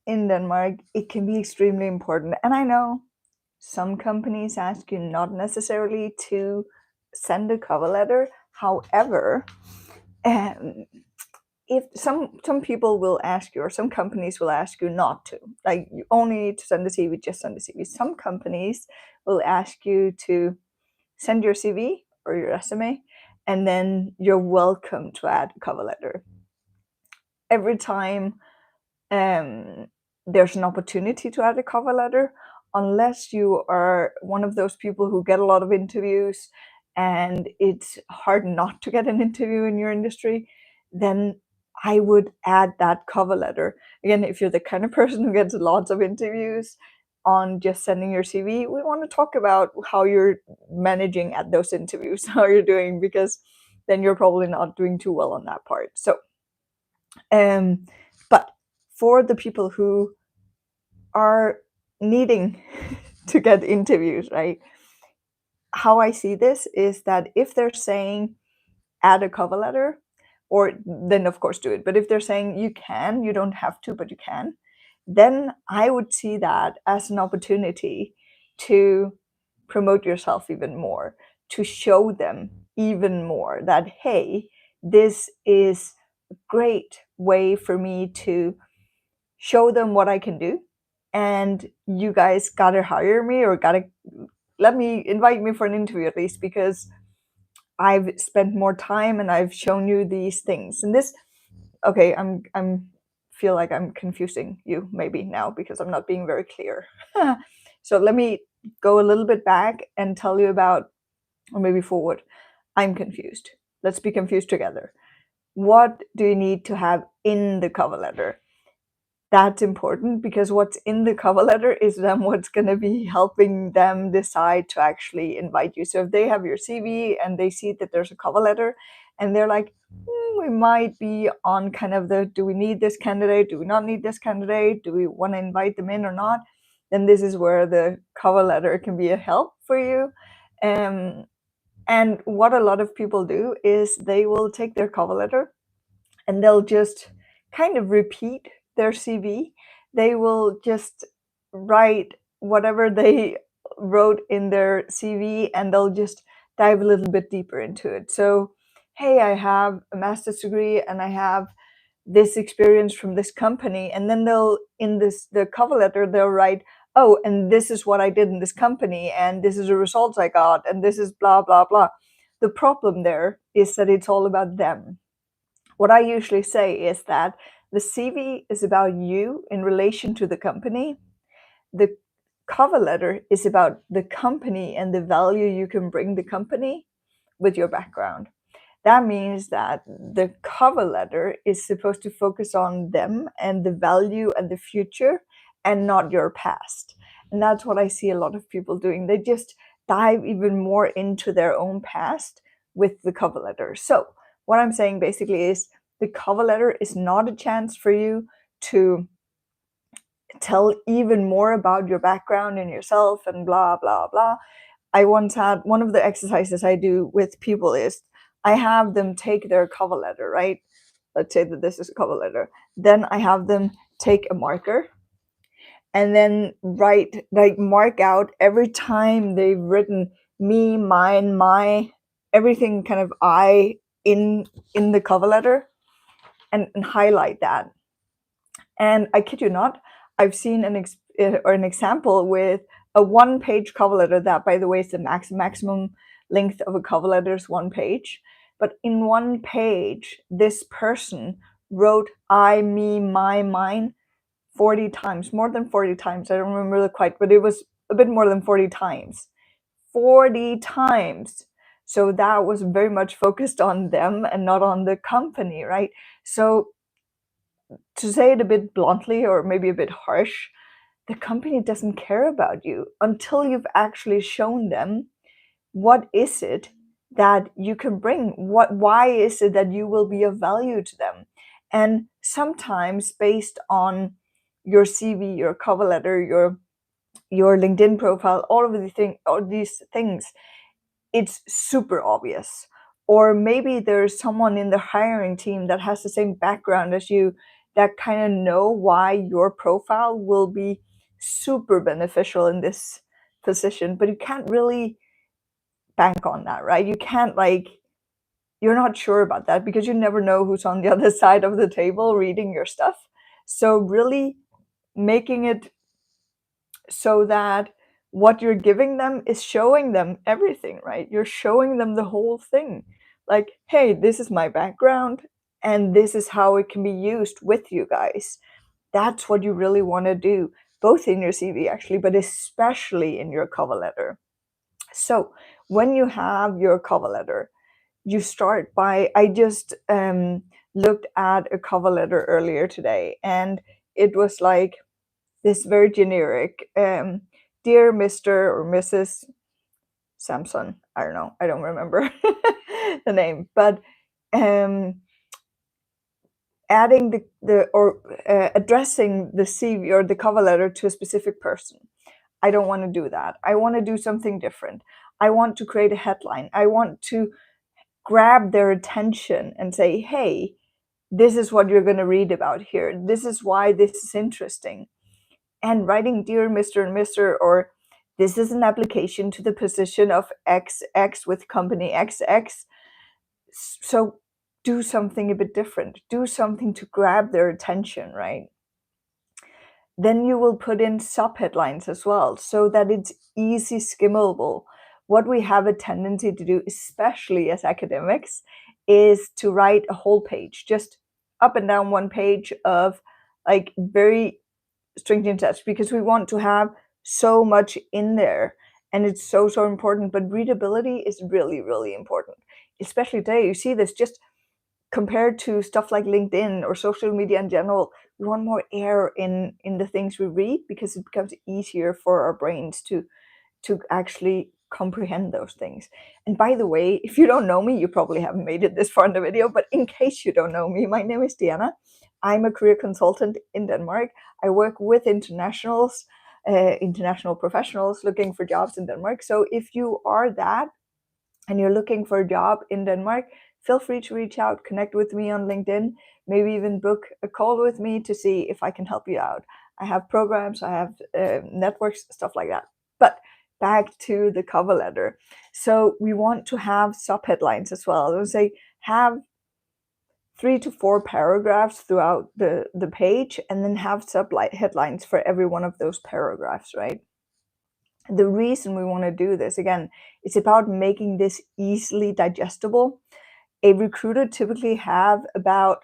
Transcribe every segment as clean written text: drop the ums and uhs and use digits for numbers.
in Denmark, it can be extremely important. And I know some companies ask you not necessarily to send a cover letter. However, if some people will ask you, or some companies will ask you not to, like you only need to send a CV, just send a CV. Some companies will ask you to send your CV or your resume, and then you're welcome to add a cover letter. Every time there's an opportunity to add a cover letter, unless you are one of those people who get a lot of interviews and it's hard not to get an interview in your industry, then I would add that cover letter. Again, if you're the kind of person who gets lots of interviews on just sending your CV, we want to talk about how you're managing at those interviews, how you're doing, because then you're probably not doing too well on that part. So, but for the people who are needing to get interviews, right? How I see this is that if they're saying add a cover letter, or then of course do it. But if they're saying you can, you don't have to, but you can, then I would see that as an opportunity to promote yourself even more, to show them even more that, hey, this is a great way for me to show them what I can do. And you guys gotta hire me, or gotta invite me for an interview at least, because I've spent more time and I've shown you these things. And this, okay, I'm feel like I'm confusing you maybe now because I'm not being very clear. So let me go a little bit back and tell you about, or maybe forward. I'm confused. Let's be confused together. What do you need to have in the cover letter? That's important, because what's in the cover letter is then what's going to be helping them decide to actually invite you. So if they have your CV and they see that there's a cover letter and they're like, we might be on kind of the, do we need this candidate? Do we not need this candidate? Do we want to invite them in or not? Then this is where the cover letter can be a help for you. And what a lot of people do is they will take their cover letter and they'll just kind of repeat their CV. They will just write whatever they wrote in their CV and they'll just dive a little bit deeper into it. So, hey, I have a master's degree and I have this experience from this company. And then they'll, in the cover letter, they'll write, oh, and this is what I did in this company, and this is the results I got, and this is blah, blah, blah. The problem there is that it's all about them. What I usually say is that the CV is about you in relation to the company. The cover letter is about the company and the value you can bring the company with your background. That means that the cover letter is supposed to focus on them and the value and the future, and not your past. And that's what I see a lot of people doing. They just dive even more into their own past with the cover letter. So what I'm saying basically is, the cover letter is not a chance for you to tell even more about your background and yourself and blah, blah, blah. I once had, one of the exercises I do with people is, I have them take their cover letter, right? Let's say that this is a cover letter. Then I have them take a marker and then write, like mark out every time they've written me, mine, my, everything kind of I in the cover letter, and highlight that. And I kid you not, I've seen an example with a one-page cover letter. That, by the way, is the maximum length of a cover letter is 1 page. But in 1 page, this person wrote I, me, my, mine 40 times, more than 40 times. I don't remember quite, but it was a bit more than 40 times. 40 times. So that was very much focused on them and not on the company, right? So to say it a bit bluntly, or maybe a bit harsh, the company doesn't care about you until you've actually shown them what is it that you can bring, why is it that you will be of value to them. And sometimes, based on your CV, your cover letter, your LinkedIn profile, all of these things, it's super obvious. Or maybe there's someone in the hiring team that has the same background as you, that kind of know why your profile will be super beneficial in this position, but you can't really bank on that, right? You can't you're not sure about that because you never know who's on the other side of the table reading your stuff. So really making it so that what you're giving them is showing them everything, right? You're showing them the whole thing. Like, hey, this is my background and this is how it can be used with you guys. That's what you really want to do, both in your CV actually, but especially in your cover letter. So when you have your cover letter, you start by, I just looked at a cover letter earlier today, and it was like this very generic, dear Mr. or Mrs. Samson. I don't know, I don't remember the name, but adding addressing the CV or the cover letter to a specific person. I don't want to do that. I want to do something different. I want to create a headline. I want to grab their attention and say, hey, this is what you're going to read about here. This is why this is interesting. And writing dear Mr. and Mr. or this is an application to the position of XX with company XX. So do something a bit different. Do something to grab their attention, right? Then you will put in subheadlines as well so that it's easy skimmable. What we have a tendency to do, especially as academics, is to write a whole page, just up and down one page of like very stringent text, because we want to have so much in there and it's so important. But readability is really, really important, especially today. You see this just compared to stuff like LinkedIn or social media in general. We want more air in the things we read because it becomes easier for our brains to actually comprehend those things. And by the way, if you don't know me, you probably haven't made it this far in the video, but in case you don't know me, my name is Diana. I'm a career consultant in Denmark. I work with international professionals looking for jobs in Denmark. So if you are that and you're looking for a job in Denmark, feel free to reach out, connect with me on LinkedIn, maybe even book a call with me to see if I can help you out. I have programs, I have networks, stuff like that. But back to the cover letter. So we want to have subheadlines as well. I would say have 3 to 4 paragraphs throughout the page, and then have subheadlines for every one of those paragraphs, right? The reason we want to do this, again, it's about making this easily digestible. A recruiter typically have about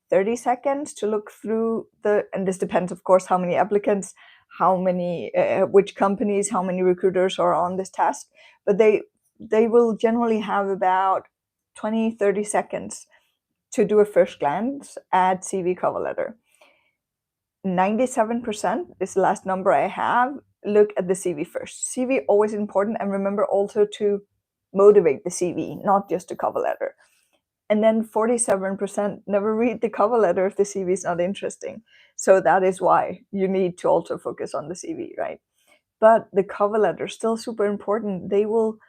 30 seconds to look through and this depends, of course, how many applicants, how many, which companies, how many recruiters are on this task, but they will generally have about 20-30 seconds to do a first glance at CV cover letter. 97% is the last number I have, look at the CV first. CV always important, and remember also to motivate the CV, not just the cover letter. And then 47% never read the cover letter if the CV is not interesting. So that is why you need to also focus on the CV, right? But the cover letter is still super important. They will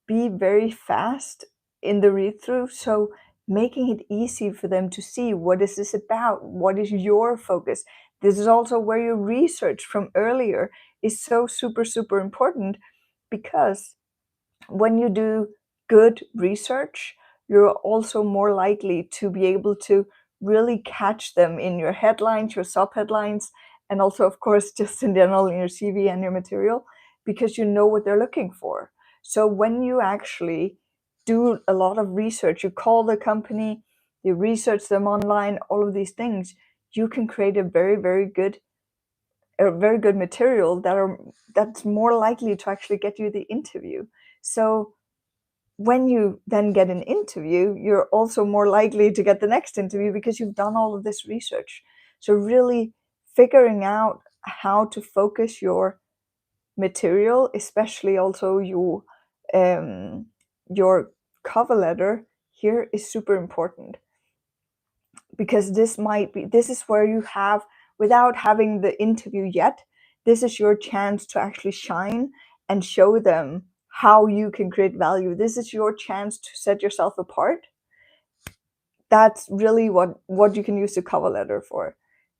be very fast in the read through. So making it easy for them to see, what is this about? What is your focus? This is also where your research from earlier is so super important, because when you do good research, you're also more likely to be able to really catch them in your headlines, your subheadlines, and also, of course, just in general in your CV and your material, because you know what they're looking for. So when you actually do a lot of research, you call the company, you research them online, all of these things, you can create a very good material that's more likely to actually get you the interview. So when you then get an interview, you're also more likely to get the next interview because you've done all of this research. So really figuring out how to focus your material, especially also your cover letter here, is super important, because this is where you have, without having the interview yet, this is your chance to actually shine and show them how you can create value. This is your chance to set yourself apart. That's really what you can use the cover letter for.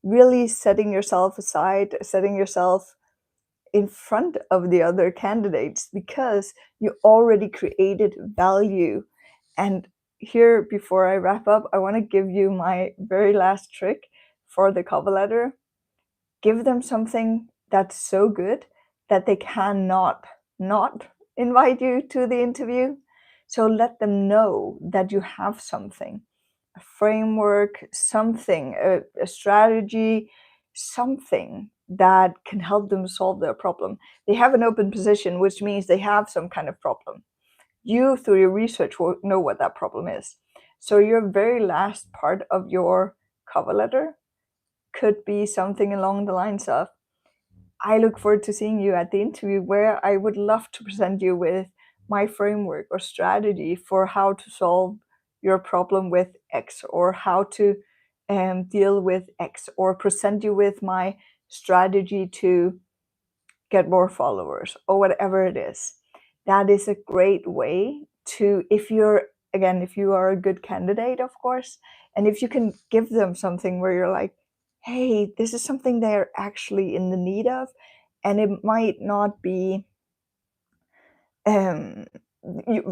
really setting yourself aside, setting yourself in front of the other candidates because you already created value. And here, before I wrap up, I want to give you my very last trick for the cover letter. Give them something that's so good that they cannot not invite you to the interview. So let them know that you have something, a framework, something, a strategy, something that can help them solve their problem. They have an open position, which means they have some kind of problem. You, through your research, will know what that problem is. So your very last part of your cover letter could be something along the lines of, I look forward to seeing you at the interview, where I would love to present you with my framework or strategy for how to solve your problem with X, or how to deal with X, or present you with my strategy to get more followers, or whatever it is. That is a great way to, if you're, again, if you are a good candidate, of course, and if you can give them something where you're like, hey, this is something they're actually in the need of, and it might not be um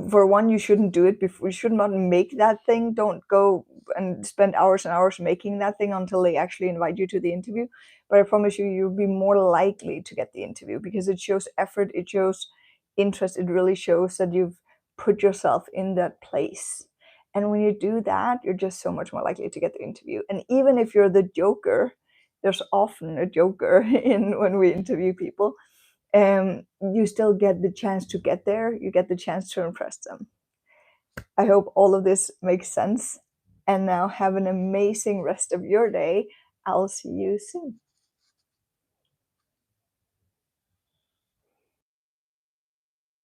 for one, you shouldn't do it before, you should not make that thing, don't go and spend hours and hours making that thing until they actually invite you to the interview. But I promise you, you'll be more likely to get the interview because it shows effort, it shows interest, it really shows that you've put yourself in that place. And when you do that, you're just so much more likely to get the interview. And even if you're the joker, there's often a joker in when we interview people, you still get the chance to get there. You get the chance to impress them. I hope all of this makes sense. And now have an amazing rest of your day. I'll see you soon.